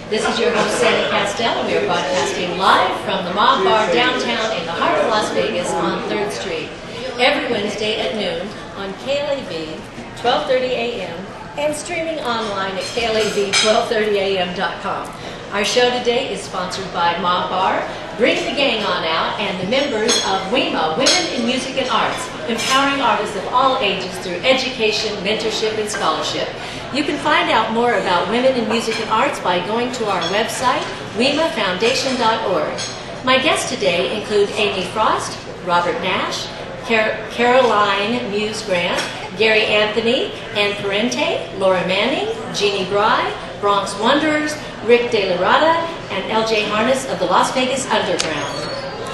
This is your host, Sandy Kastel, and we are broadcasting live from the Mob Bar downtown in the heart of Las Vegas on 3rd Street. Every Wednesday at noon on KLAV, 12:30 a.m., and streaming online at KLAV1230am.com. Our show today is sponsored by Mob Bar, Bring the Gang On Out, and the members of WIMA, Women in Music and Arts, empowering artists of all ages through education, mentorship, and scholarship. You can find out more about Women in Music and Arts by going to our website, wimafoundation.org. My guests today include Amy Frost, Robert Nash, Caroline Muse Grant, Gary Anthony, Ann Parente, Laura Manning, Jeannie Bry, Bronx Wanderers, Rick De La Rada, and LJ Harness of the Las Vegas Underground.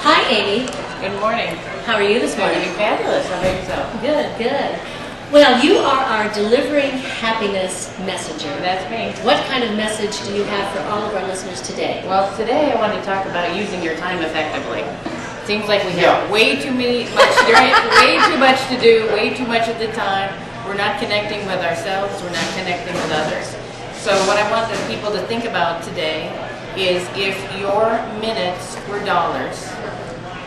Hi, Amy. Good morning. How are you this morning? I'm fabulous. How about yourself? Good, good. Well, you are our delivering happiness messenger. That's me. What kind of message do you have for all of our listeners today? Well, today I want to talk about using your time effectively. Seems like we have way too much to do, way too much of the time. We're not connecting with ourselves. We're not connecting with others. So what I want the people to think about today is, if your minutes were dollars,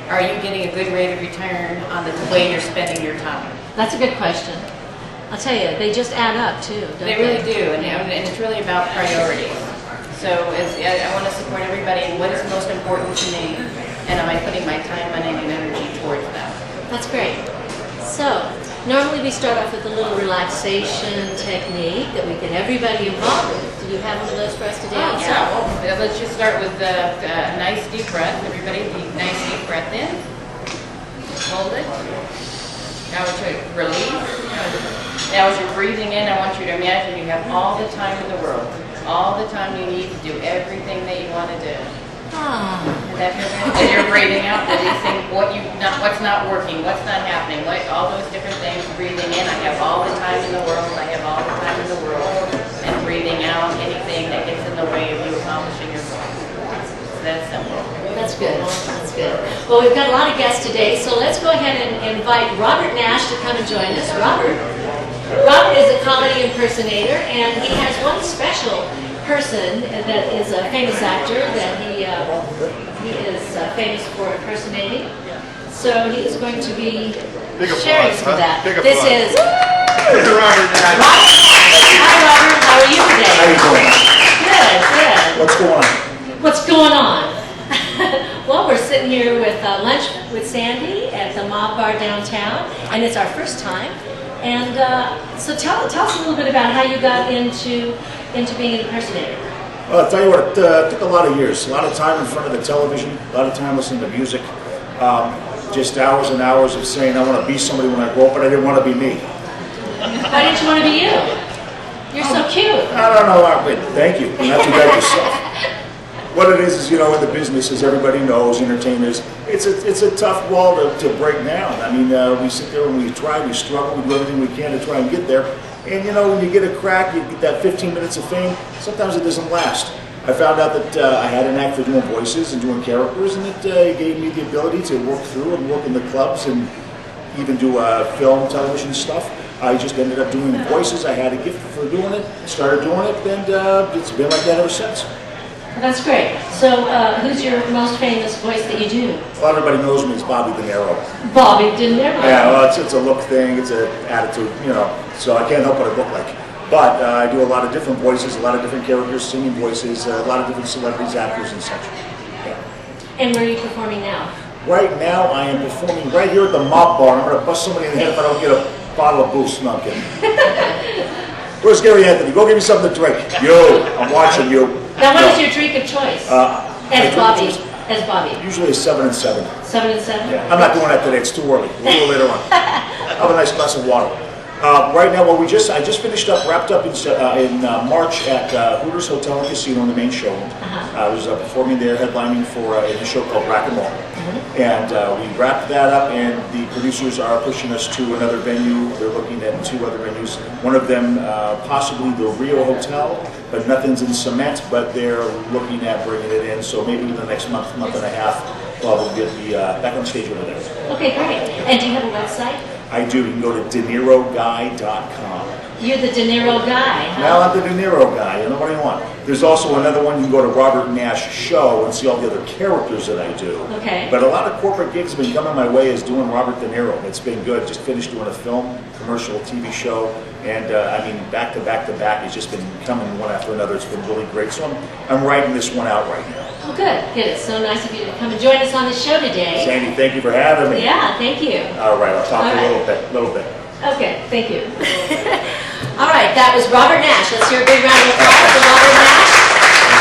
are you getting a good rate of return on the way you're spending your time? That's a good question. I'll tell you, they just add up too, don't they? They really do, and it's really about priorities. So I want to support everybody in what is most important to me, and am I putting my time, money, and energy towards that? That's great. So, normally we start off with a little relaxation technique that we get everybody involved with. Do you have one of those for us today? Yeah, well, let's just start with a nice deep breath. Everybody, nice deep breath in. Hold it. Now I want you to release. Now as you're breathing in, I want you to imagine you have all the time in the world. All the time you need to do everything that you want to do. And you're breathing out, releasing what's not working, what's not happening, all those different things. Breathing in, I have all the time in the world, I have all the time in the world. And breathing out anything that gets in the way of you accomplishing your goals. It's that simple. That's good. That's good. Well, we've got a lot of guests today, so let's go ahead and invite Robert Nash to come and join us. Robert is a comedy impersonator, and he has one special person that is a famous actor that he is famous for impersonating. So he is going to be sharing some of that. This is Robert. Hi, Robert. How are you today? How you doing? Good, good. What's going on? What's going on? Well, we're sitting here with lunch with Sandy at the Mob Bar downtown, and it's our first time. And so tell us a little bit about how you got into being an impersonator. Well, I'll tell you what, it took a lot of years, a lot of time in front of the television, a lot of time listening to music, just hours and hours of saying I want to be somebody when I grow up, but I didn't want to be me. Why didn't you want to be you? You're so cute. I don't know, but thank you. Not too bad yourself. What it is, in the business, as everybody knows, entertainers, it's a tough wall to break down. I mean, we sit there and we try, we struggle, we do everything we can to try and get there. And when you get a crack, you get that 15 minutes of fame, sometimes it doesn't last. I found out that I had an knack for doing voices and doing characters, and it gave me the ability to work through and work in the clubs and even do film, television stuff. I just ended up doing voices. I had a gift for doing it, started doing it, and it's been like that ever since. That's great. So who's your most famous voice that you do? Well, everybody knows me as Bobby De Niro. Bobby De Niro. Yeah, well, it's a look thing, it's an attitude, so I can't help what I look like. But I do a lot of different voices, a lot of different characters, singing voices, a lot of different celebrities, actors, and such. Yeah. And where are you performing now? Right now, I am performing right here at the Mob Bar. I'm going to bust somebody in the head if I don't get a bottle of booze. No, I'm kidding. Where's Gary Anthony? Go give me something to drink. Yo, I'm watching you. Now, what is your drink of choice? As Bobby. Usually a 7 and 7. 7 and 7? Yeah. I'm not doing that today. It's too early. We'll do it later on. Have a nice glass of water. Right now, I just finished up, wrapped up in March at Hooters Hotel and Casino in the main show. I was performing there, headlining for a show called Rock and Roll. And we wrapped that up, and the producers are pushing us to another venue. They're looking at 2 other venues. One of them possibly the Rio Hotel, but nothing's in cement, but they're looking at bringing it in. So maybe in the next month and a half, we'll get back on stage over there. Okay, great. And do you have a website? I do. You can go to DeNiroGuy.com. You're the De Niro guy, huh? Now I'm the De Niro guy, you know what I want. There's also another one, you can go to Robert Nash Show and see all the other characters that I do. Okay. But a lot of corporate gigs have been coming my way as doing Robert De Niro. It's been good. Just finished doing a film, commercial, TV show, and I mean, back to back to back, it's just been coming one after another. It's been really great. So I'm writing this one out right now. Well, good. It's so nice of you to come and join us on the show today. Sandy, thank you for having me. Yeah, thank you. All right, I'll talk to you All a little bit. Okay, thank you. All right, that was Robert Nash. Let's hear a big round of applause for Robert Nash.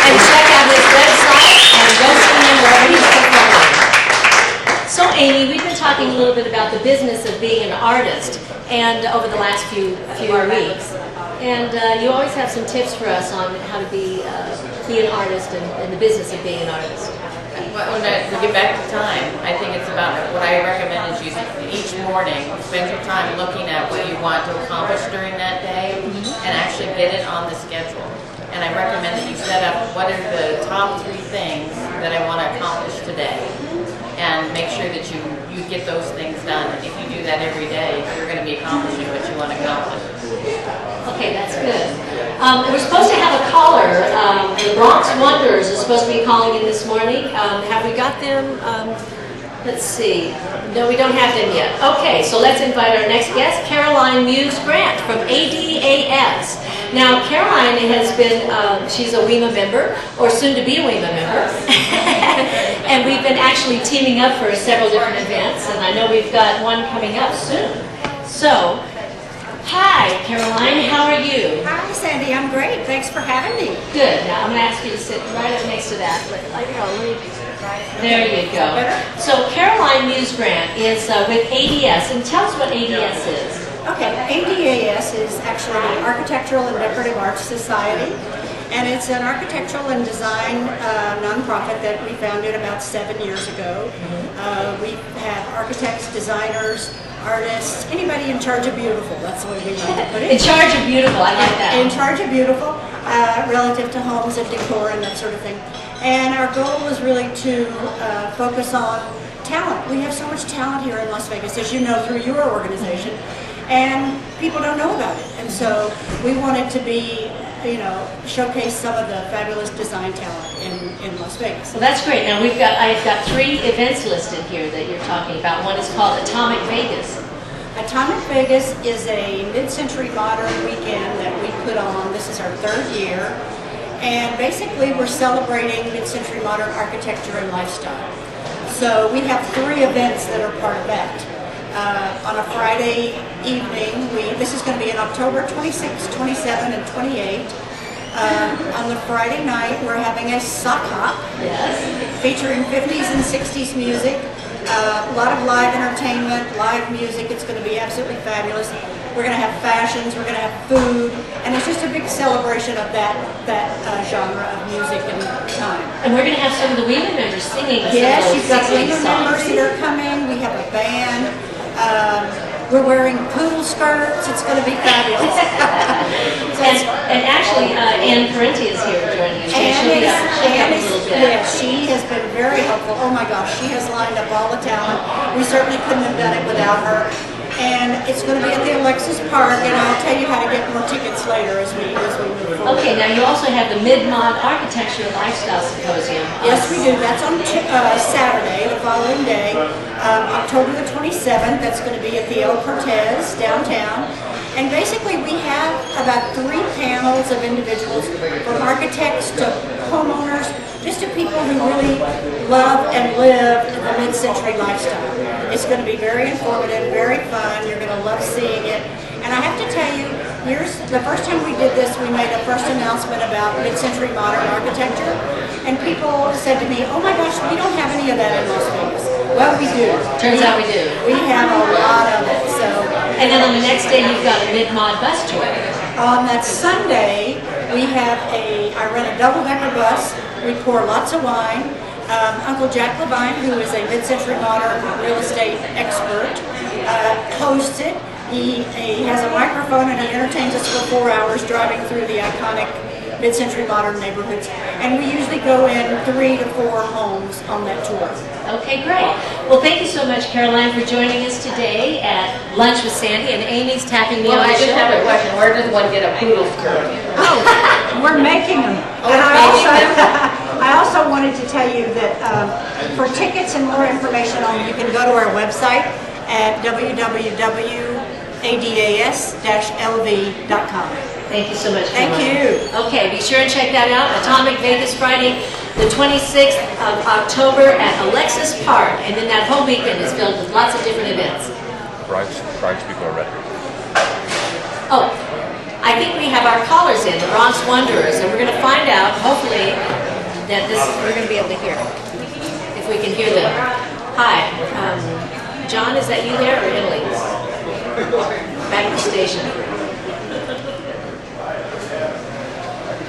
And check out his website and go see him wherever he's performing. So Amy, we've been talking a little bit about the business of being an artist and over the last few weeks. And you always have some tips for us on how to be an artist and the business of being an artist. When we get back to time, I think it's about what I recommend is you each morning spend your time looking at what you want to accomplish during that day and actually get it on the schedule. And I recommend that you set up what are the top 3 things that I want to accomplish today, and make sure that you get those things done. If you do that every day, you're going to be accomplishing what you want to accomplish. Okay, that's good. We're supposed to have a caller. The Bronx Wonders is supposed to be calling in this morning. Have we got them? Let's see. No, we don't have them yet. Okay, so let's invite our next guest, Caroline Muse Grant from ADAS. Now, Caroline has been, she's a WIMA member, or soon to be a WIMA member. And we've been actually teaming up for several different events, and I know we've got one coming up soon. So, hi, Caroline, how are you? Hi, Sandy. I'm great. Thanks for having me. Good. Now, I'm going to ask you to sit right up next to that. There you go. So, Caroline Muse Grant is with ADS, and tell us what ADS is. Okay, ADAS is actually the Architectural and Decorative Arts Society, and it's an architectural and design nonprofit that we founded about 7 years ago. We have architects, designers, artists, anybody in charge of beautiful. That's the way we like to put it. In charge of beautiful, I like that. In charge of beautiful, relative to homes and decor and that sort of thing. And our goal was really to focus on talent. We have so much talent here in Las Vegas, as you know, through your organization. And people don't know about it. And so we wanted to be, showcase some of the fabulous design talent in Las Vegas. Well, that's great. Now, I've got 3 events listed here that you're talking about. One is called Atomic Vegas. Atomic Vegas is a mid-century modern weekend that we put on. This is our 3rd year. And basically, we're celebrating mid-century modern architecture and lifestyle. So we have 3 events that are part of that. On a Friday evening, this is going to be in October 26, 27, and 28. On the Friday night, we're having a sock hop, Yes. featuring 50s and 60s music, a lot of live entertainment, live music. It's going to be absolutely fabulous. We're going to have fashions, we're going to have food, and it's just a big celebration of that genre of music and time. And we're going to have some of the WIMA members singing Yes, some of you've those got 60s women songs. members that are coming. We have a band. We're wearing poodle skirts. It's going to be fabulous. And actually, Anne Parenti is here joining us. She'll be up a little bit. Yes, she has been very helpful. Oh my gosh, she has lined up all the talent. We certainly couldn't have done it without her. And it's going to be at the Alexis Park, and I'll tell you how to get more tickets later as we move forward. Okay, now you also have the Mid-Mod Architecture Lifestyle Symposium. Yes, we do. That's on Saturday, the following day, October the 27th. That's going to be at the El Cortez downtown. And basically, we have about 3 panels of individuals, from architects to homeowners, just to people who really love and live the mid-century lifestyle. It's going to be very informative, very fun. You're going to love seeing it. And I have to tell you, the first time we did this, we made a first announcement about mid-century modern architecture. And people said to me, oh my gosh, we don't have any of that in Las Vegas. Well, we do. Turns out we do. We have a lot of it. So. And then on the next day, you've got a Mid-Mod bus tour. On that Sunday, I rent a double-decker bus. We pour lots of wine. Uncle Jack Levine, who is a mid-century modern real estate expert, hosts it. He has a microphone and he entertains us for 4 hours driving through the iconic mid-century modern neighborhoods. And we usually go in 3 to 4 homes on that tour. Okay, great. Well, thank you so much, Caroline, for joining us today at Lunch with Sandy, and Amy's tapping me Well, on I the just have a shoulder. question. Where does one get a poodle skirt? Oh, we're making them. And I also wanted to tell you that for tickets and more information on, you can go to our website at www.adas-lv.com. Thank you so much, Thank Caroline. you. Okay, be sure and check that out. Atomic Vegas Friday, the 26th of October at Alexis Park. And then that whole weekend is filled with lots of different events. Brian people are ready. Oh, I think we have our callers in, the Bronx Wanderers, and we're going to find out, hopefully, that we're going to be able to hear, if we can hear them. Hi, John, is that you there, or Italy? Back at the station.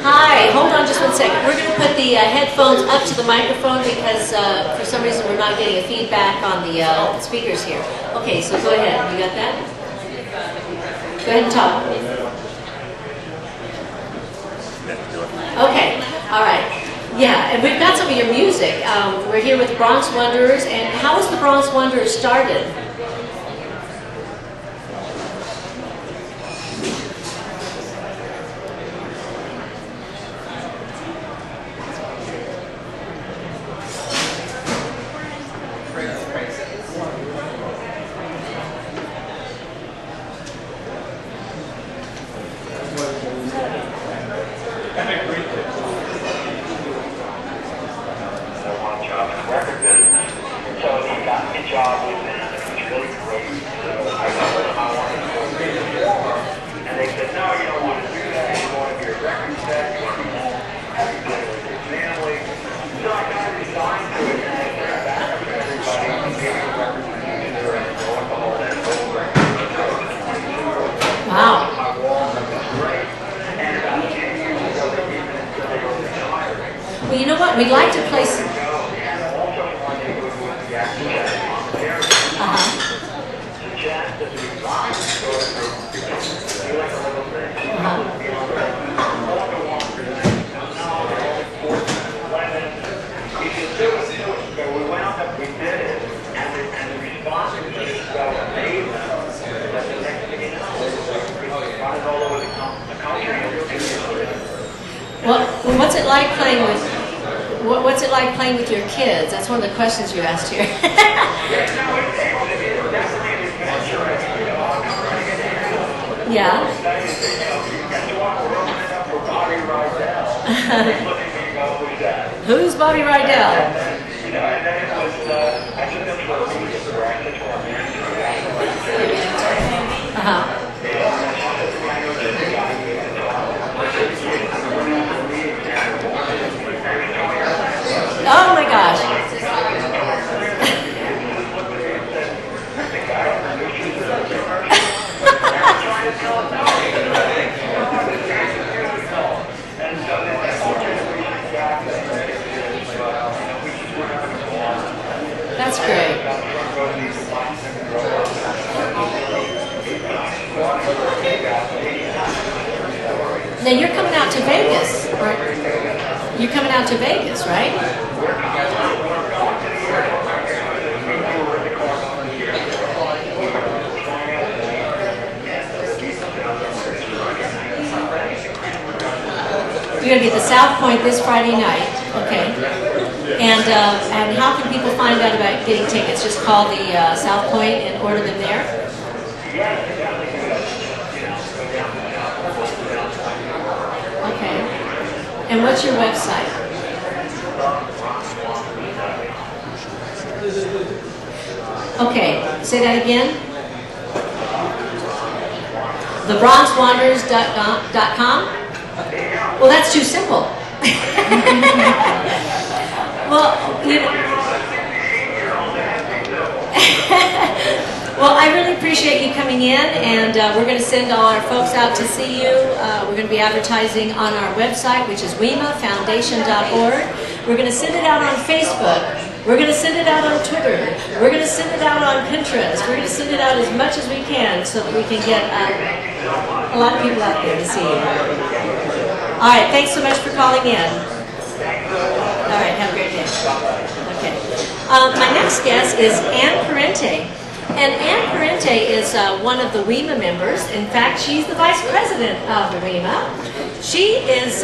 Hi, hold on just one second. We're going to put the headphones up to the microphone because for some reason we're not getting a feedback on the speakers here. Okay, so go ahead. You got that? Go ahead and talk. Okay, all right. Yeah, and we've got some of your music. We're here with the Bronx Wanderers, and how was the Bronx Wanderers started? Wow. Well, you know what? We'd like to play some... Well, what's it like playing with? What's it like playing with your kids? That's one of the questions you asked here. Yeah. Who's Bobby Rydell? Oh my gosh. That's great. Now you're coming out to Vegas, right? You're coming out to Vegas, right? You're going to be at the South Point this Friday night, okay? And how can people find out about getting tickets? Just call the South Point and order them there? Okay. And what's your website? Okay, say that again. TheBronxWanderers.com? Well, that's too simple. Well, you know, well, I really appreciate you coming in, and we're going to send all our folks out to see you. We're going to be advertising on our website, which is WIMAFoundation.org. We're going to send it out on Facebook. We're going to send it out on Twitter. We're going to send it out on Pinterest. We're going to send it out as much as we can so that we can get a lot of people out there to see you. All right, thanks so much for calling in. All right, have a great day. Okay. My next guest is Ann Parente. And Ann Parente is one of the WIMA members. In fact, she's the vice president of the WIMA. She is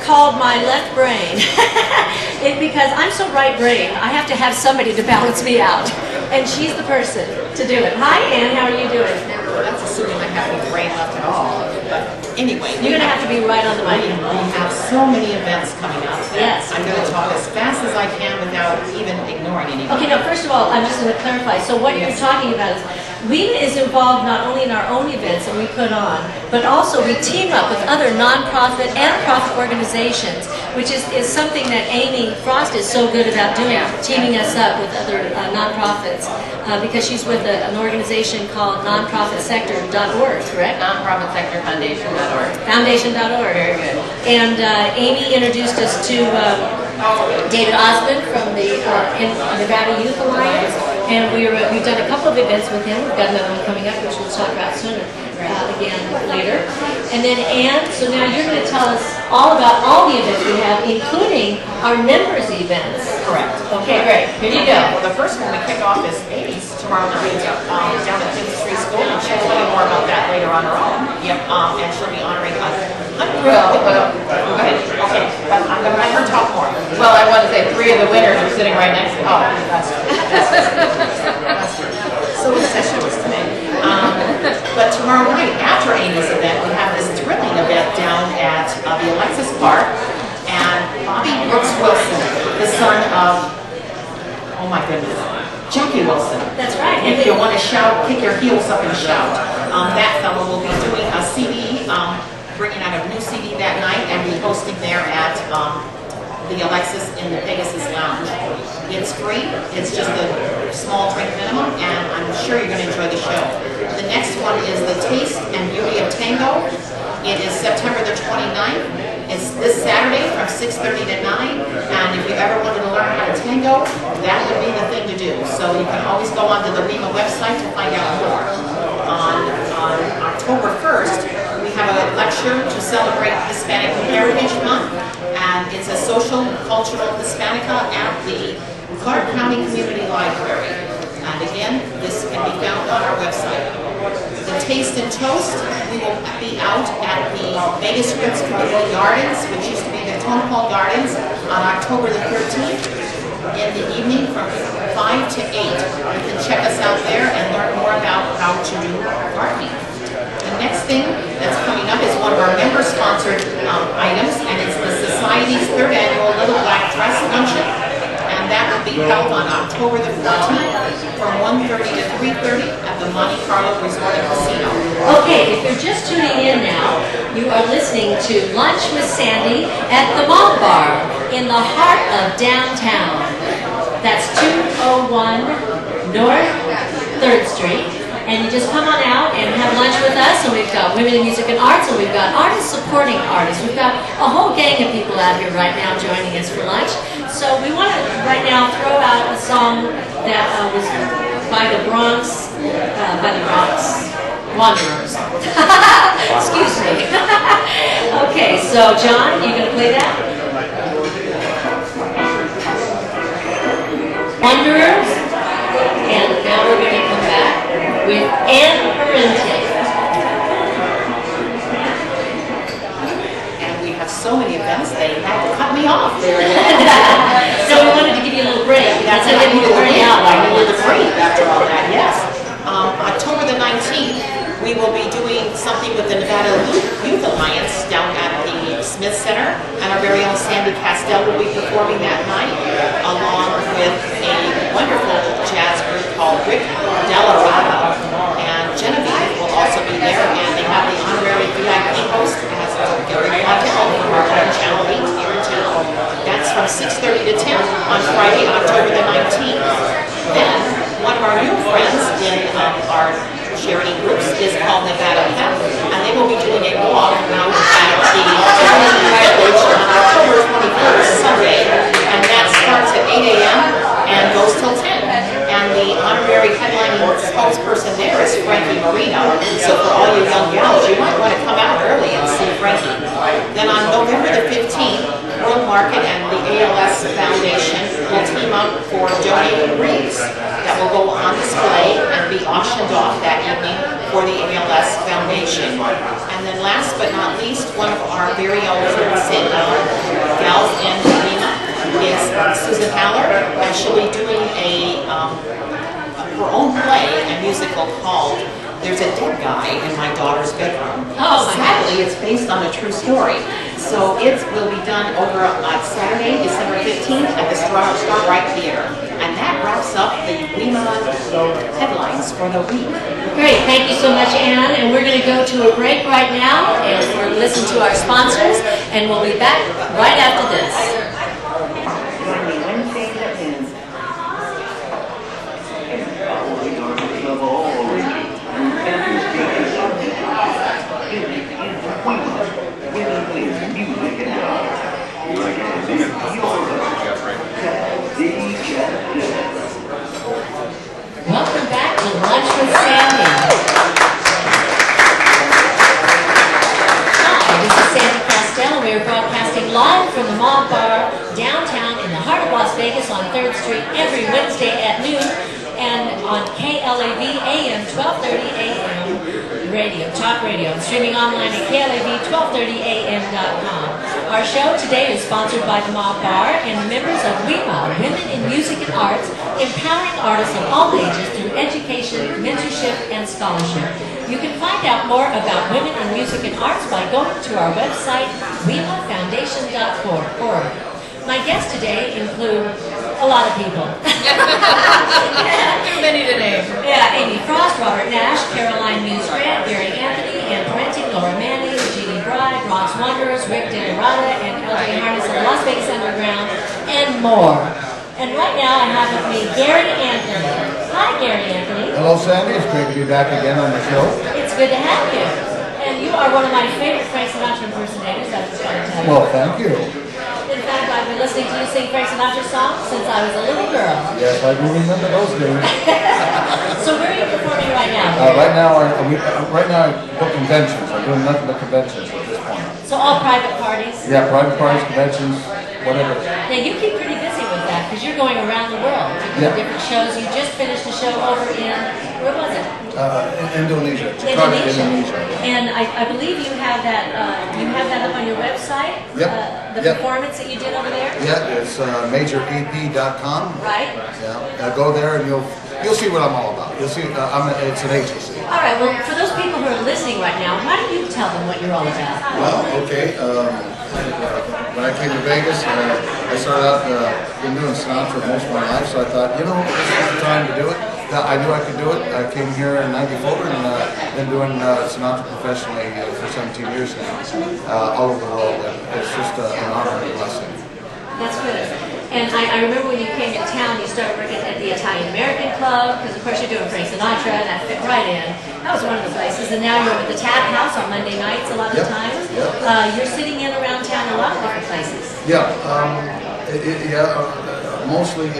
called my left brain. Because I'm so right-brained, I have to have somebody to balance me out. And she's the person to do it. Hi, Ann, how are you doing? That's assuming I have no brain left at all. But anyway, You're going to have to be right on the mic. we have so many events coming up that Yes. I'm going to talk as fast as I can without even ignoring anything. Okay, now first of all, I'm just going to clarify. So what you're talking about is WIMA is involved not only in our own events that we put on, but also we team up with other nonprofit and profit organizations, which is something that Amy Frost is so good about doing, teaming us up with other nonprofits, because she's with an organization called nonprofitsector.org, correct? Nonprofitsectorfoundation.org. Foundation.org. Very good. And Amy introduced us to David Osmond from the Nevada Youth Alliance, and we've done a couple of events with him. We've got another one coming up, which we'll talk about sooner, again later. And then Ann, so now you're going to tell us all about all the events we have, including our members' events. Correct. Okay, great. Here you go. Well, the first one we kick off is Amy's tomorrow night down at Fifth Street School, and she'll tell you more about that later on her own. Yep. And she'll be honoring us. Well, Okay. I'm going to let her talk more. well, I want to say 3 of the winners are sitting right next to me. Oh, that's so incestuous today. But tomorrow night, after Amy's event, we have this thrilling event down at the Alexis Park, and Bobby Brooks Wilson, the son of, oh my goodness, Jackie Wilson. That's right. If you want to shout, kick your heels up and shout. That fellow will be doing a CD, bringing out a new CD that night, and be hosting there at the Alexis in the Pegasus Lounge. It's free, it's just a small drink minimum, and I'm sure you're going to enjoy the show. The next one is The Taste and Beauty of Tango. It is September the 29th. It's this Saturday from 6:30 to 9, and if you ever wanted to learn how to tango, that would be the thing to do. So you can always go onto the WIMA website to find out more. On October 1st, we have a lecture to celebrate Hispanic Heritage Month, and it's a social, cultural Hispanica at the Clark County Community Library. And again, this can be found on our website. The Taste and Toast, we will be out at the Vegas Roots Community Gardens, which used to be the Tone Hall Gardens, on October the 13th in the evening from 5 to 8. You can check us out there and learn more about how to do gardening. The next thing that's coming up is one of our member-sponsored items, and it's the Society's 3rd Annual Little Black Dress Luncheon, and that will be held on October the 14th from 1:30 to 3:30 at the Monte Carlo Resort and Casino. Okay, if you're just tuning in now, you are listening to Lunch with Sandy at the Mall Bar in the heart of downtown. That's 201 North 3rd Street. And you just come on out and have lunch with us, and we've got Women in Music and Arts, and we've got artists supporting artists. We've got a whole gang of people out here right now joining us for lunch. So we want to right now throw out a song that was by the Bronx Wanderers. Excuse me. Okay, so John, you gonna play that? Wanderers, and now we're going to come back with Ann Parente. And we have so many events, they had to cut me off there. So we wanted to give you a little break. That's That's it, how I we needed the burn break. out. I needed the break after all that, yes. October the 19th, we will be doing something with the Nevada Youth Alliance down at the Smith Center, and our very own Sandy Kastel will be performing that night, along with a wonderful jazz group called Rick Della Rava. And Genevieve will also be there, and they have the honorary VIP host as Gary Montel from our own Channel 8 here in town. That's from 6:30 to 10 on Friday, October the 19th. Then, one of our new friends in our charity groups is called Nevada Pep, and they will be doing a walk out at the Village on October 21st, Sunday, and that starts at 8 a.m. and goes till 10. And the honorary headlining spokesperson there is Frankie Marino. So for all you young gals, you might want to come out early and see ALS Foundation will team up for donating wreaths that will go on display and be auctioned off that evening for the ALS Foundation. And then last but not least, one of our very own gals in WIMA is Susan Haller, and she'll be doing her own play, a musical called There's a Dead Guy in My Daughter's Bedroom. Oh, my Sadly, it's based on a true story. So it will be done over on Saturday, December 15th at the Starbright Theater. And that wraps up the WIMA headlines for the week. Great, thank you so much, Ann. And we're going to go to a break right now and we'll listen to our sponsors, and we'll be back right after this. Welcome back to Lunch with Sandy. Hi, this is Sandy Kastel. We are broadcasting live from the Mob Bar downtown in the heart of Las Vegas on 3rd Street every Wednesday at noon, and on KLAV AM 1230 AM radio, talk radio, and streaming online at KLAV1230am.com. Our show today is sponsored by the Mob Bar and the members of WIMA, Women in Music and Arts, empowering artists of all ages through education, mentorship, and scholarship. You can find out more about Women in Music and Arts by going to our website, wimafoundation.org. My guests today include a lot of people. Too many to name. Yeah, Amy Frost, Robert Nash, Caroline Muse Grant, Gary Anthony, Ann Parenti, Laura Manning, Jeannie Bride, Bronx Wanderers, Rick DeLarada, and LJ Harness of Las Vegas Underground, and more. And right now I have with me Gary Anthony. Hi, Gary Anthony. Hello, Sandy. It's great to be back again on the show. It's good to have you. And you are one of my favorite Frank Sinatra impersonators, I was going to tell you. Well, thank you. In fact, I've been listening to you sing Frank Sinatra songs since I was a little girl. Yes, I do remember those days. So where are you performing right now? Right now I book conventions. I'm doing nothing but conventions at this point. So all private parties? Yeah, private parties, conventions, whatever. Now you keep pretty busy with that because you're going around the world to do different shows. You just finished a show over in, where was it? Indonesia. Jakarta, Indonesia. And I believe you have that up on your website? Yep. The performance that you did over there? Yeah, it's majorep.com. Right. Yeah, go there and you'll see what I'm all about. You'll see, it's an agency. All right, well, for those people who are listening right now, why don't you tell them what you're all about? Well, okay. When I came to Vegas, I started out been doing Sinatra most of my life, so I thought, this is the time to do it. I knew I could do it. I came here in '94 and been doing Sinatra professionally for 17 years now, all over the world. And it's just an honor and a blessing. That's good. And I remember when you came to town, you started working at the Italian American Club, because of course you're doing Frank Sinatra, and that fit right in. That was one of the places. And now you're at the Tap House on Monday nights a lot of times. Yep. You're sitting in around town in a lot of different places. Yeah, mostly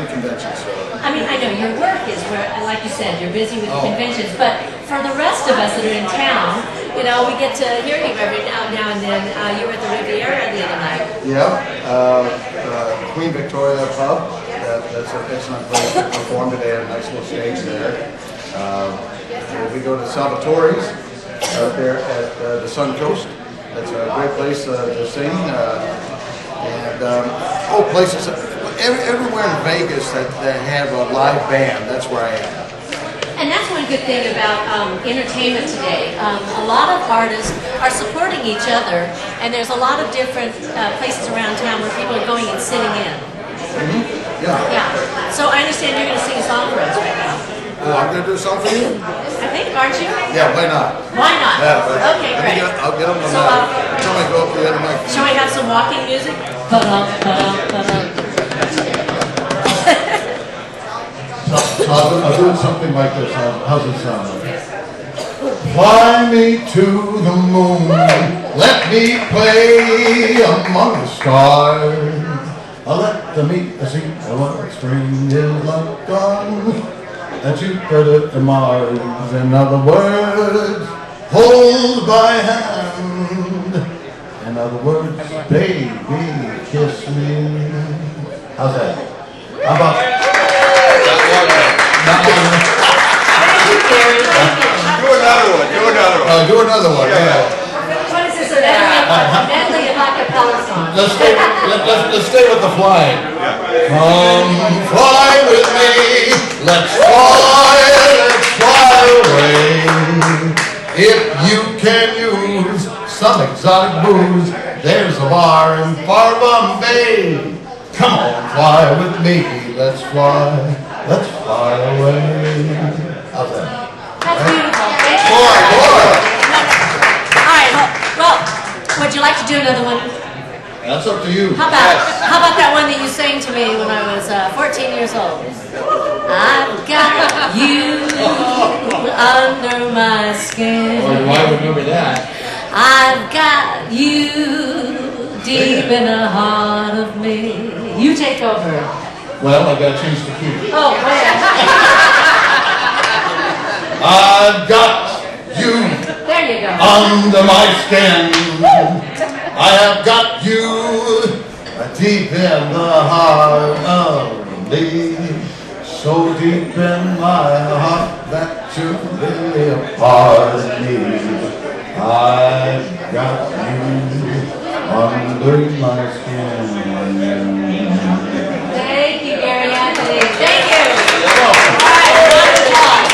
conventions. I mean, I know your work is where, like you said, you're busy with the conventions, but for the rest of us that are in town, we get to hear you every now and then. You were at the Riviera the other night. Yeah, Queen Victoria Pub. That's an excellent place to perform today. A nice little stage there. We go to Salvatore's out there at the Sun Coast. That's a great place to sing. Places everywhere in Vegas that have a live band. That's where I am. And that's one good thing about entertainment today. A lot of artists are supporting each other, and there's a lot of different places around town where people are going and sitting in. Mm-hmm. Yeah. So I understand you're going to sing a song for us right now. I'm going to do a song for you? I think, aren't you? Yeah, why not? Why not? Yeah, okay, great. I'll get them on So, somebody go up to the other mic. Shall we have some walking music? I'll do something like this. How's it sound? Fly me to the moon, let me play among the stars. I'll let them eat the sea, what spring is like on that Jupiter to Mars. In other words, hold my hand, and In other words, baby, kiss me. How's that? How about that one? Thank you, Gary. Thank you. Do another one. Do another one. Do another one. Yeah. What is this, a medley of acapella songs? Let's stay with the flying. Come fly with me. Let's fly away. If you can use some exotic booze, there's a bar in far Bombay. Come on, fly with me. Let's fly away. How's that? That's beautiful. Thank you. More. All right, well, would you like to do another one? That's up to you. How about that one that you sang to me when I was 14 years old? I've got you under my skin. Oh, I remember that. I've got you deep in the heart of me. You take over. Well, I got a chance to keep it. Oh, man. I've got you There you go. under my skin. I have got you deep in the heart of me. So deep in my heart that you really a part of me. I've got you under my skin. Thank you, Gary Anthony. Thank you. All right, round of applause.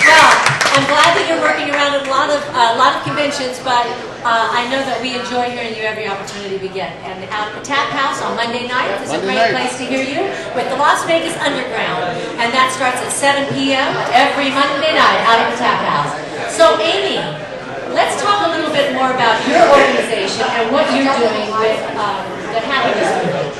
Well, I'm glad that you're working around a lot of conventions, but I know that we enjoy hearing you every opportunity we get. And out at the Tap House on Monday night is a great place to hear you with the Las Vegas Underground, and that starts at 7 p.m. every Monday night out at the Tap House. So, Amy, let's talk a little bit more about your organization and what you're doing with the Happiness Movement.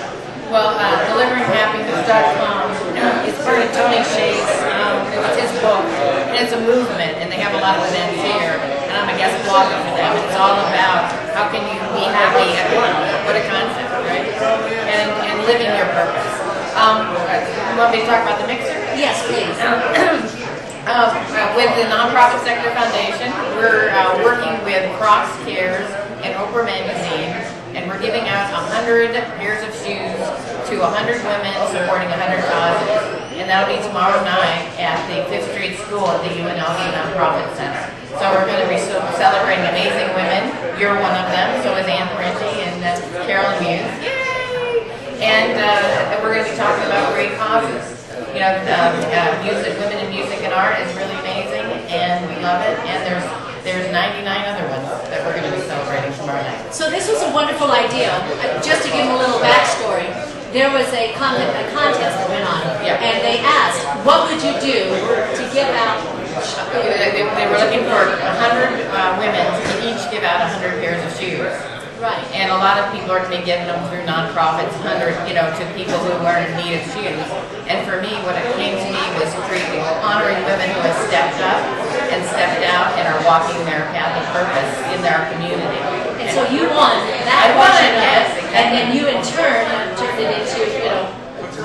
Well, DeliveringHappiness.com is part of Tony Shea's, it's his book, and it's a movement, and they have a lot of events here, and I'm a guest blogger for them. It's all about how can you be happy at work. What a concept, right? And living your purpose. You want me to talk about the mixer? Yes, please. With the Nonprofit Sector Foundation, we're working with Crocs Cares and Oprah Magazine, and we're giving out 100 pairs of shoes to 100 women supporting 100 causes. And that'll be tomorrow night at the 5th Street School at the UNLV Nonprofit Center. So we're going to be celebrating amazing women. You're one of them, so is Ann Parenti and Carolyn Muse. Yay! And we're going to be talking about great causes. You know, music, women in music and art is really amazing, and we love it. And there's 99 other ones that we're going to be celebrating tomorrow night. So this was a wonderful idea. Just to give them a little backstory, there was a contest that went on, and they asked, what would you do to give out? They were looking for 100 women to each give out 100 pairs of shoes. Right. And a lot of people are going to be giving them through nonprofits, 100, to people who are in need of shoes. And for me, what it came to me was honoring women who have stepped up and stepped out and are walking their path of purpose in their community. And so you won I that won portion it, of yes, it, exactly. and then you in turn turned it into,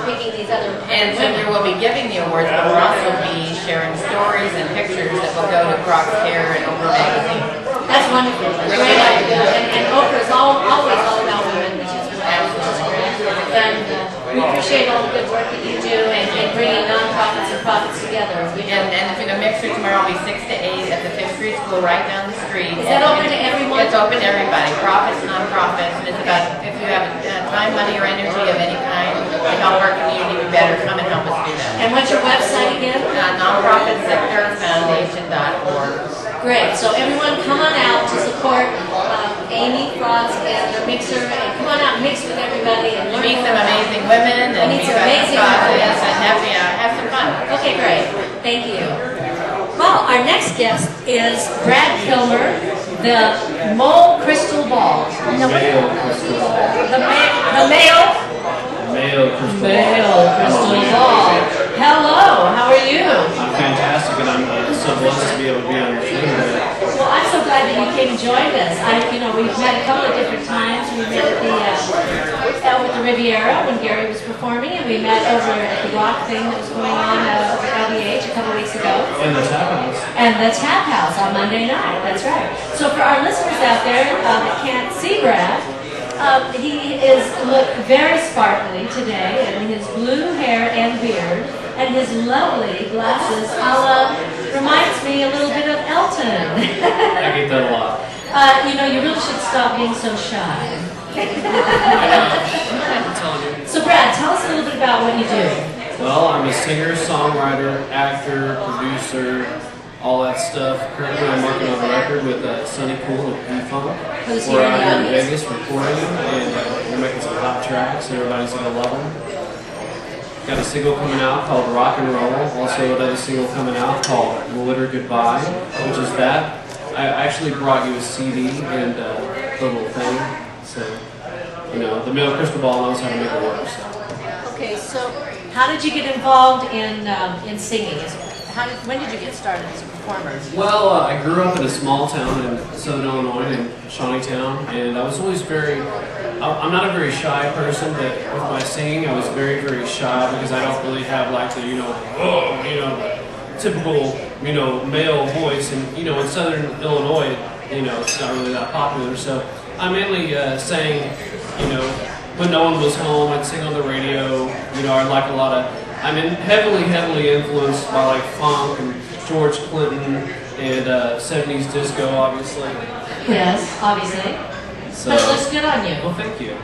picking these other And so women. we will be giving the awards, but we'll also be sharing stories and pictures that will go to Crocs Care and Oprah Magazine. That's wonderful. Great idea. And Oprah's always all about women, which is great. And we appreciate all the good work that you do and bringing nonprofits and profits together. And for the mixer tomorrow will be 6 to 8 at the 5th Street School right down the street. Is that open to everyone? It's open to everybody, profits, nonprofits, and it's about, if you have time, money, or energy of any kind to help our community be better, come and help us do that. And what's your website again? Nonprofitsectorfoundation.org. Great. So everyone come on out to support Amy Frost and the mixer, and come on out and mix with everybody and learn Meet more some about amazing women and meet some meet amazing causes women. and have some fun. Okay, great. Thank you. Well, our next guest is Brad Kilmer, the Mole Crystal Ball. The male crystal ball. Hello, how are you? I'm fantastic, and I'm so blessed to be able to be on your show today. Well, I'm so glad that you came and joined us. We've met a couple of different times. We met at out with the Riviera when Gary was performing, and we met over at the rock thing that was going on over at LVH a couple couple weeks ago. In the tap house. And the Tap House on Monday night, that's right. So for our listeners out there that can't see Brad, he is looked very sparkly today in his blue hair and beard and his lovely glasses, reminds me a little bit of Elton. I get that a lot. You know, you really should stop being so shy. I'm telling you. So Brad, tell us a little bit about what you do. Well, I'm a singer, songwriter, actor, producer, all that stuff. Currently, I'm working on a record with Sonny Cool and P-Funk. Who's We're here in out the here in audience? Vegas recording them, and we're making some hot tracks. Everybody's gonna love them. Got a single coming out called Rock and Roll. Also, another single coming out called Glitter Goodbye, which is that. I actually brought you a CD and the little thing, so you know the male crystal ball knows how to make it work. So. Okay, so how did you get involved in singing? When did you get started as a performer? Well, I grew up in a small town in southern Illinois named Shawneetown, and I was always I'm not a very shy person, but with my singing, I was very, very shy because I don't really have like the, typical, male voice, and, in southern Illinois, it's not really that popular, so I mainly sang, when no one was home, I'd sing on the radio, I'd like I'm heavily influenced by like funk and George Clinton and 70s disco, obviously. Yes, obviously. So, That looks good on you. Well, thank you.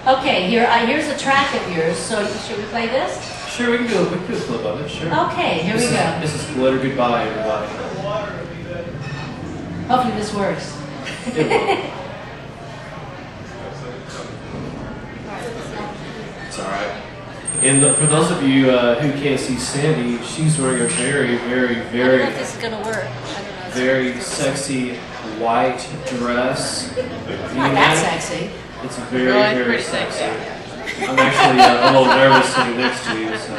Okay, here's a track of yours, so should we play this? Sure, we can do a clip of it, sure. Okay, here we go. This is Glitter Goodbye, everybody. Hopefully this works. It will. It's alright. And for those of you who can't see Sandy, she's wearing a very, very, I don't know very, if this is going to work. I don't know. very sexy white dress. Not that sexy. It's very, No, it's very pretty sexy. sexy. I'm actually a little nervous sitting next to you, so.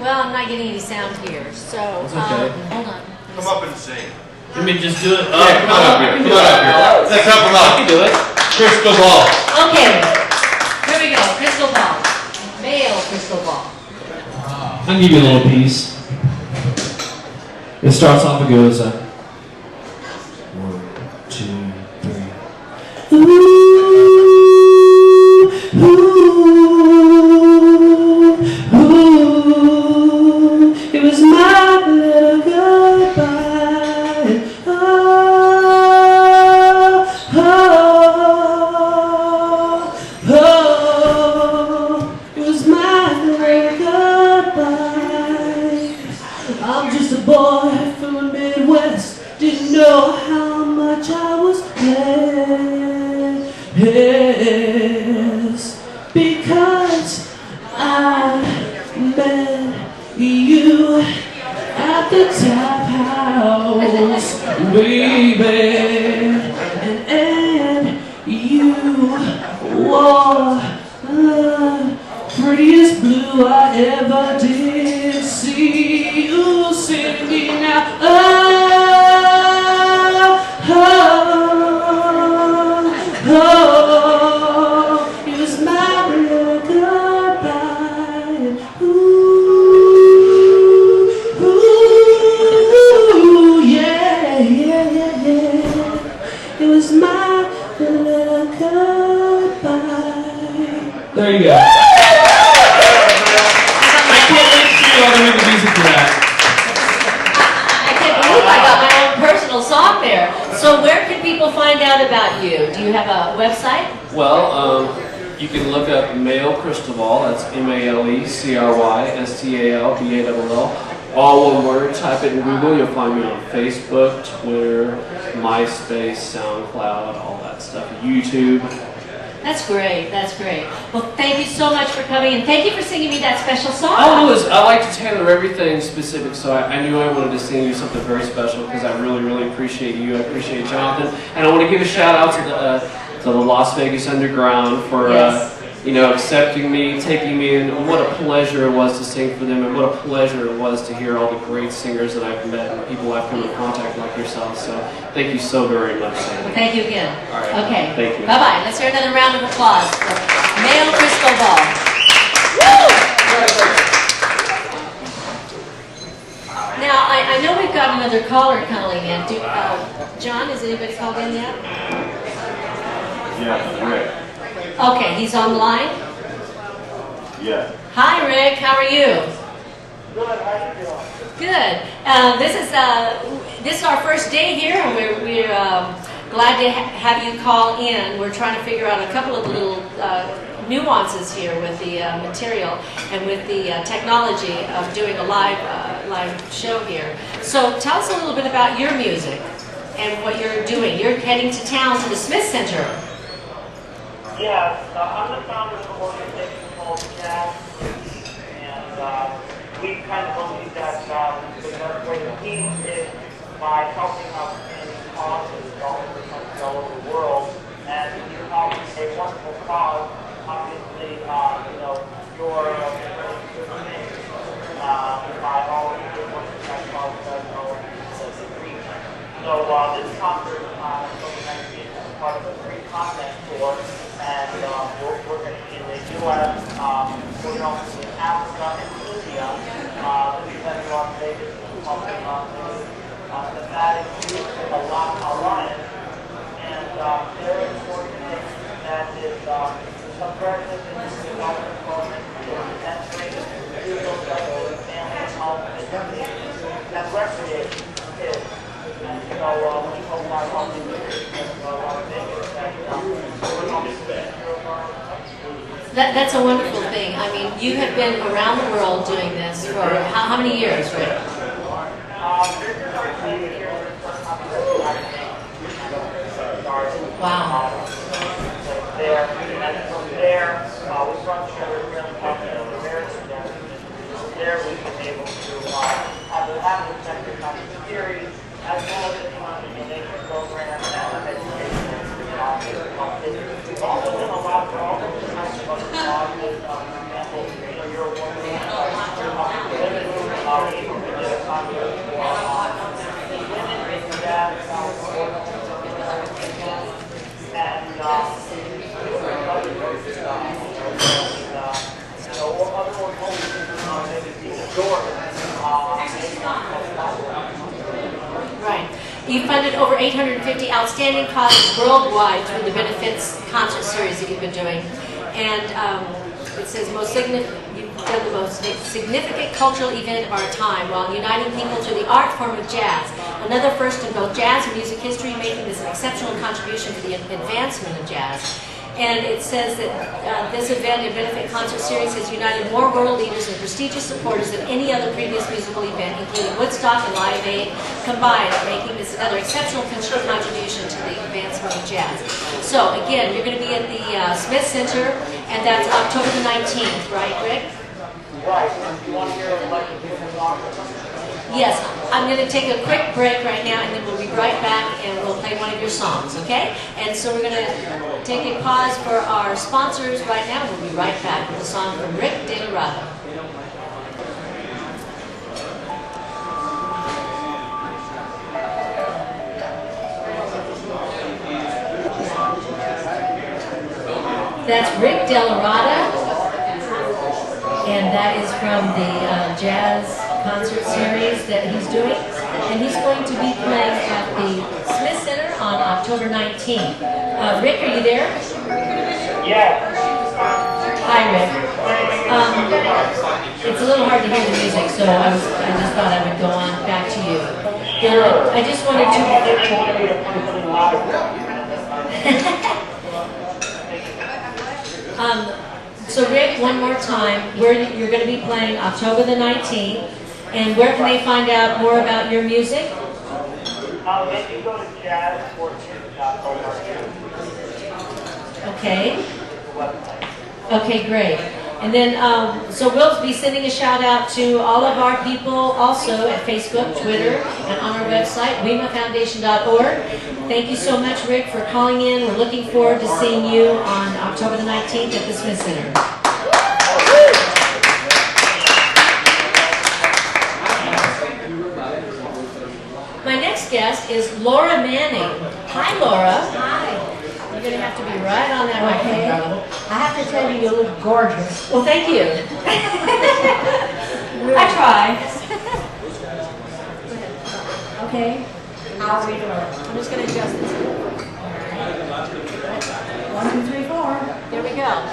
Well, I'm not getting any sound here, so It's okay. hold on. Come up and sing. Let me just do it. Yeah, come on up here. Come on up here. Let's help him I out. can do it. Crystal ball. Okay, here we go. Crystal ball. Male crystal ball. I'll give you a little piece. It starts off, it goes, 1, 2, 3. Ooh, ooh, ooh, it was my little goodbye. Oh, oh, oh, it was my little goodbye. I'm just a boy from the Midwest, didn't know how much I was blessed, because I met you at the Tap House, baby, and you wore the prettiest blue I ever did see. Ooh, singing now. Oh, oh, oh, it was my real goodbye. Ooh, ooh, yeah, yeah, yeah, yeah. It was my little goodbye. There you go. I can't wait to see you all doing the music for that. I can't believe I got my own personal song there. So where can people find out about you? Do you have a website? Well, you can look up Male Crystal Ball. That's MALECRYSTALBALL. All one word. Type it in Google. You'll find me on Facebook, Twitter, MySpace, SoundCloud, all that stuff. YouTube. That's great. That's great. Well, thank you so much for coming, and thank you for singing me that special song. I like to tailor everything specific, so I knew I wanted to sing you something very special because I really, really appreciate you. I appreciate Jonathan, and I want to give a shout out to the Las Vegas Underground for Yes. accepting me, taking me in. And what a pleasure it was to sing for them, and what a pleasure it was to hear all the great singers that I've met and people I've come in contact like yourself. So thank you so very much, Sandy. Thank you again. All right. Okay. Thank you. Bye-bye. Let's hear another round of applause for Male Crystal Ball. Woo! anybody called in yet? Yeah, Rick. Okay, he's on the line. Yeah. Hi, Rick. How are you? Good, how you doing? Good. This is our first day here, and we're glad to have you call in. We're trying to figure out a couple of little nuances here with the material and with the technology of doing a live show here. So tell us a little bit about your music and what you're doing. You're heading to town to the Smith Center. Yes, I'm the founder of an organization called KLAV, and we kind of believe that the best way to teach is by helping out any causes all over the country, all over the world. And when you help a wonderful cause, obviously, you're a very good thing by all of the good work that cause does all over the region. So this concert is part of a free content tour, and we're going to be in the U.S., we're going to be in Africa and India, this is in Las Vegas, Nevada, a lot alliance, and they're an organization that is aggressive in development programs for demonstrating spiritual justice, family health, education, and recreation kids. And so we hope by helping Las Vegas That's a wonderful thing. I mean, you have been around the world doing this for how many years, Rick? Wow. There, and from there, we run together really popular American destinies. There we've been able to have an effective kind of series, as well as a donation program and education. We've also done a lot for all those kinds of other causes. For example, you're a woman, women, we did a concert for women in jazz, and other Right. You funded over 850 outstanding causes worldwide through the benefits concert series that you've been doing. And it says you've done the most significant cultural event of our time while uniting people through the art form of jazz. Another first in both jazz and music history, making this an exceptional contribution to the advancement of jazz. And it says that this event and benefit concert series has united more world leaders and prestigious supporters than any other previous musical event, including Woodstock and Live Aid combined, making this another exceptional contribution to the advancement of jazz. So again, you're going to be at the Smith Center, and that's October the 19th, right, Rick? Right. You want to hear like a different song or something? Yes, I'm going to take a quick break right now, and then we'll be right back, and we'll play one of your songs, okay? And so we're going to take a pause for our sponsors right now. We'll be right back with a song from Rick De La Rada. That's Rick De La Rada, and that is from the jazz concert series that he's doing, and he's going to be playing at the Smith Center on October 19th. Rick, are you there? Yes. Hi, Rick. It's a little hard to hear the music, so I just thought I would go on back to you. Sure. I just wanted to. So Rick, one more time, where you're going to be playing October the 19th, and where can they find out more about your music? If you go to jazzforkids.org. Okay. Okay, great. And then, so we'll be sending a shout out to all of our people also at Facebook, Twitter, and on our website, WIMAfoundation.org. Thank you so much, Rick, for calling in. We're looking forward to seeing you on October the 19th at the Smith Center. My next guest is Laura Manning. Hi, Laura. Hi. You're going to have to be right on that microphone. I have to tell you, you look gorgeous. Well, thank you. I try. Okay. How are we doing? I'm just going to adjust this. 1, 2, 3, 4. There we go.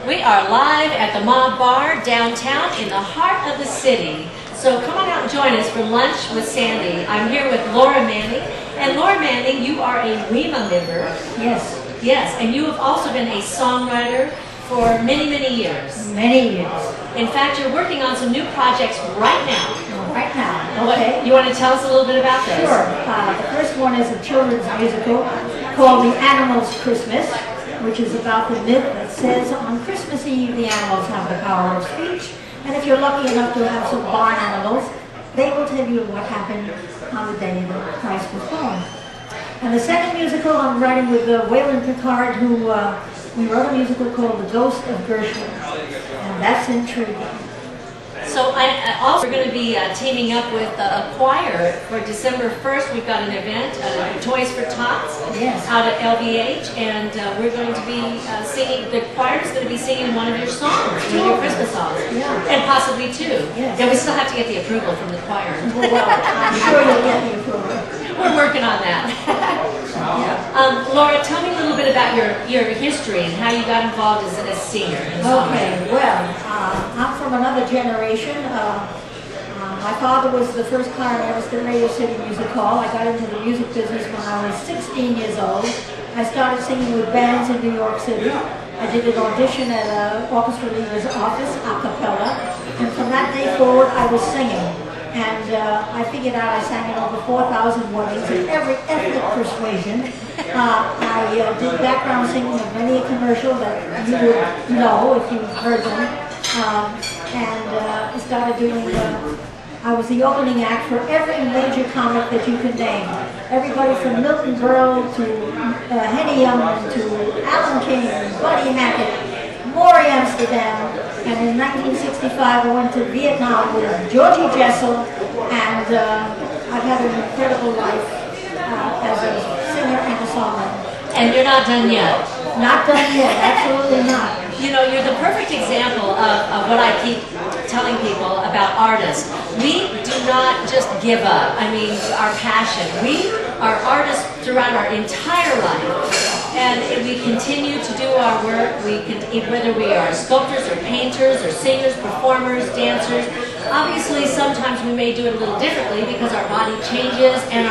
We are live at the Mob Bar downtown in the heart of the city. So come on out and join us for lunch with Sandy. I'm here with Laura Manning. And Laura Manning, you are a WIMA member. Yes, Yes, and you have also been a songwriter for many, many years. many years. In fact, you're working on some new projects right now. Right now, What, okay. you want to tell us a little bit about this? Sure. The first one is a children's musical called The Animals Christmas, which is about the myth that says on Christmas Eve the animals have the power of speech. And if you're lucky enough to have some barn animals, they will tell you what happened on the day that Christ was born. And the second musical I'm writing with Waylon Picard, who we wrote a musical called The Ghost of Gershwin. And that's intriguing. So I also we're going to be teaming up with a choir for December 1st. We've got an event, Toys for Tots, Yes. out at LVH, and we're going to be singing. The choir is going to be singing one of your songs, one of your Christmas songs, Yeah. and possibly two. Yes. Yeah, we still have to get the approval from the choir. Well, I'm sure you'll get the approval. We're working on that. Laura, tell me a little bit about your history and how you got involved as a singer. And songwriter. Okay, well, I'm from another generation. My father was the first clarinetist at Radio City Music Hall. I got into the music business when I was 16 years old. I started singing with bands in New York City. I did an audition at an orchestra leader's office, a cappella, and from that day forward I was singing. And I figured out I sang in over 4,000 weddings in every ethnic persuasion. I did background singing of many a commercial that you would know if you heard them. I started doing, I was the opening act for every major comic that you could name. Everybody from Milton Berle to Henny Youngman to Alan King, Buddy Hackett, Maury Amsterdam, and in 1965 I went to Vietnam with Georgie Jessel, and I've had an incredible life as a singer and a songwriter. And you're not done yet. Not done yet, absolutely not. You know, you're the perfect example of what I keep telling people about artists. We do not just give up. I mean, our passion. We are artists throughout our entire life. And we continue to do our work. Whether we are sculptors or painters or singers, performers, dancers. Obviously, sometimes we may do it a little differently because our body changes and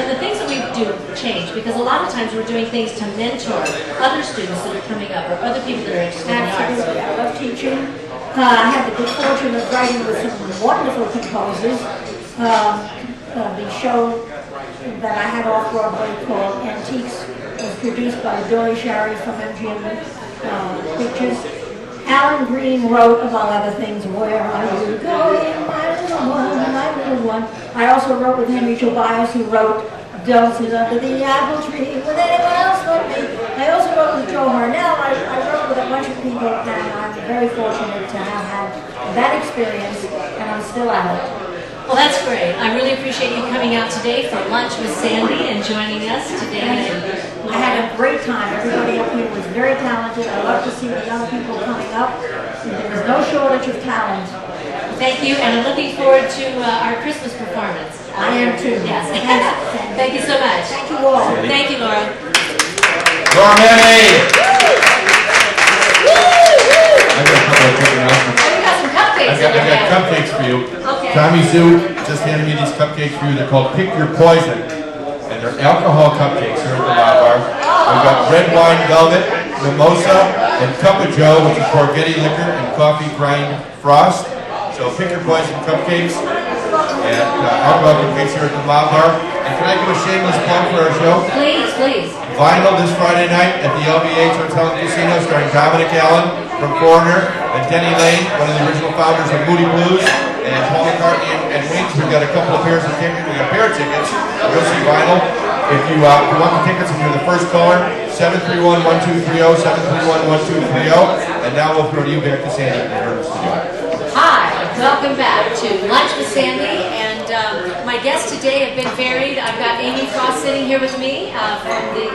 the things that we do change, because a lot of times we're doing things to mentor other students that are coming up or other people that are interested in the arts. Absolutely, I love teaching. I had the good fortune of writing with some wonderful composers. The show that I had off Broadway called Antiques was produced by Dory Shari from MGM Pictures. Alan Green wrote, among other things, Where Are You Going, My Little One, My Little One. I also wrote with Henry Tobias, who wrote Don't Sit Under the Apple Tree with anyone else but me. I also wrote with Joe Harnell. I wrote with a bunch of people, and I'm very fortunate to have had that experience, and I'm still at it. Well, that's great. I really appreciate you coming out today for lunch with Sandy and joining us today. I had a great time. Everybody up here was very talented. I love to see the young people coming up. There is no shortage of talent. Thank you, and I'm looking forward to our Christmas performance. I am too. Yes. Thanks. Thank you so much. Thank you all. Thank you, Laura. Laura Manning! I got a couple of quick announcements. Oh, we got some cupcakes. I got cupcakes for you. Okay. Tommy Sue just handed me these cupcakes for you. They're called Pick Your Poison. And they're alcohol cupcakes here at the Mob Bar. We've got red wine velvet, mimosa, and cup of joe, which is Forgetti liquor and coffee grind frost. So Pick Your Poison cupcakes and alcohol cupcakes here at the Mob Bar. And can I give a shameless plug for our show? Please, please. Vinyl this Friday night at the LVH Hotel and Casino, starring Dominic Allen from Foreigner and Denny Lane, one of the original founders of Moody Blues, and Paul McCartney and Wings. We've got a couple of pairs of tickets. We got pair tickets to go see Vinyl. If you want the tickets and you're the first caller, 731-1230, 731-1230. And now we'll throw you back to Sandy in her studio. Hi, welcome back to Lunch with Sandy, and my guests today have been varied. I've got Amy Frost sitting here with me from the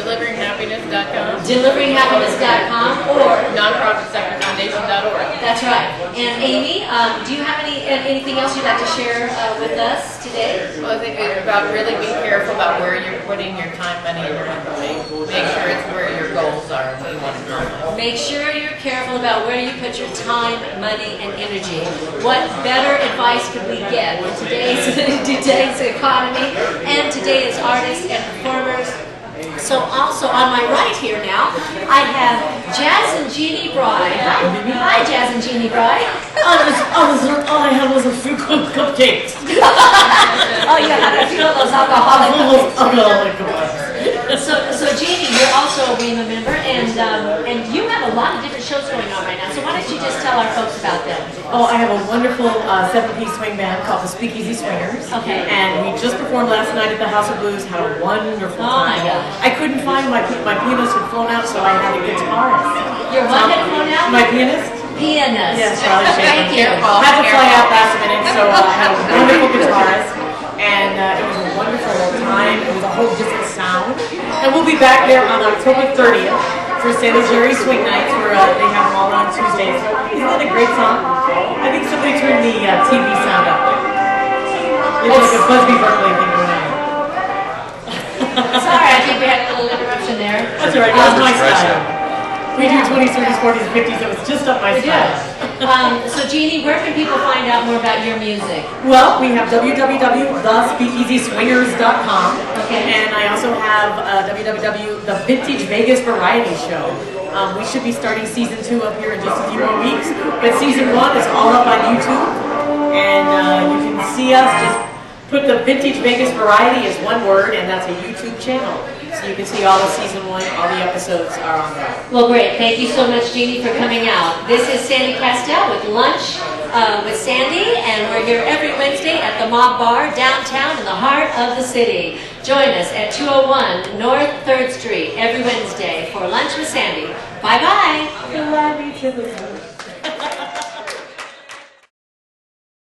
DeliveringHappiness.com. DeliveringHappiness.com or NonprofitSectorFoundation.org. That's right. And Amy, do you have any anything else you'd like to share with us today? Well, I think it's about really be careful about where you're putting your time, money, and your energy. Make sure it's where your goals are and what you want to accomplish. Make sure you're careful about where you put your time, money, and energy. What better advice could we get in today's economy and today's artists and performers? So also on my right here now, I have Jazz and Jeannie Bride. Hi, Jazz and Jeannie Bride. All I had was a few cupcakes. Oh, you had a few of those alcoholic Alcoholic. So Jeannie, you're also a WIMA member, and you have a lot of different shows going on right now. So why don't you just tell our folks about them? Oh, I have a wonderful 7-piece swing band called the Speakeasy Swingers. Okay. And we just performed last night at the House of Blues. Had a wonderful Oh my time. God. I couldn't find my pianist had flown out, so I had a guitarist. Your what had flown out? My pianist. Pianist. Yes, Charlie Schaefer. Thank you. Had to fly out last minute, so I had a wonderful guitarist. And it was a wonderful time. It was a whole different sound. And we'll be back there on October 30th for San Jerry Swing Nights, where they have them all on Tuesdays. Isn't that a great song? I think somebody turned the TV sound up. There's like a Busby Berkeley thing going on. Sorry, I think we had a little interruption there. That's all right. That's my style. We do 20s, 30s, 40s, 50s, so it's just up my style. So Jeannie, where can people find out more about your music? Well, we have www.thespeakeasyswingers.com. Okay. And I also have the Vintage Vegas Variety Show. We should be starting season 2 up here in just a few more weeks. But season 1 is all up on YouTube. And you can see us, just put the Vintage Vegas Variety as one word, and that's a YouTube channel. So you can see all of season 1, all the episodes are on there. Well, great. Thank you so much, Jeannie, for coming out. This is Sandy Kastel with Lunch with Sandy, and we're here every Wednesday at the Mob Bar downtown in the heart of the city. Join us at 201 North 3rd Street every Wednesday for Lunch with Sandy. Bye-bye. I love you too.